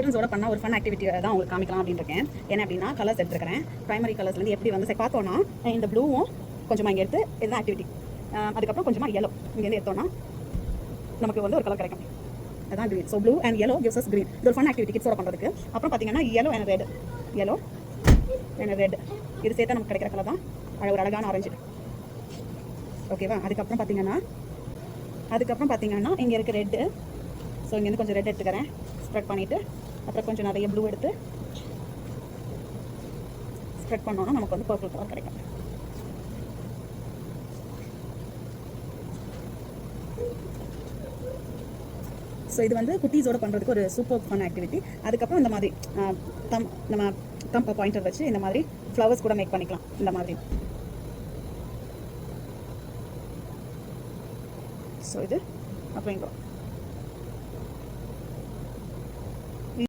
ஸ்டூடெண்ட்ஸோட பண்ண ஒரு fun activity தான் உங்களுக்கு காமிக்கலாம் அப்படின்னு இருக்கேன். என்ன அப்படின்னா கலர்ஸ் எடுத்துருக்கிறேன். ப்ரைமரி கலர்ஸ்லேருந்து எப்படி வந்து பார்த்தோன்னா இந்த ப்ளூவும் கொஞ்சமாக இங்கே எடுத்து இதுதான் ஆக்டிவிட்டி. அதுக்கப்புறம் கொஞ்சமாக yellow இங்கேருந்து எடுத்தோன்னா நமக்கு வந்து ஒரு கலர் கிடைக்கும். அதான் green. So blue and yellow gives us green. இது ஒரு ஃபன் ஆக்டிவிட்டி கிட்ஸோட பண்ணுறதுக்கு. அப்புறம் பார்த்தீங்கன்னா yellow and red இது சேர்த்தா நமக்கு கிடைக்கிற கலர் தான் ஒரு அழகான ஆரஞ்சு. ஓகேவா? அதுக்கப்புறம் பார்த்தீங்கன்னா இங்கே இருக்குது ரெட்டு. ஸோ இங்கேருந்து கொஞ்சம் ரெட் எடுத்துக்கிறேன். ஸ்ப்ரெட் பண்ணிவிட்டு அப்புறம் கொஞ்சம் நிறைய ப்ளூ எடுத்து ஸ்ப்ரெட் பண்ணோன்னா நமக்கு வந்து பர்பிள் கலர் கிடைக்கும். ஸோ இது வந்து குட்டீஸோட பண்ணுறதுக்கு ஒரு சூப்பர் ஃபன் ஆக்டிவிட்டி. அதுக்கப்புறம் இந்த மாதிரி நம்ம தம்பை பாயிண்டர் வச்சு இந்த மாதிரி ஃப்ளவர்ஸ் கூட மேக் பண்ணிக்கலாம். இந்த மாதிரி ஸோ இது அப்புறம் இங்கே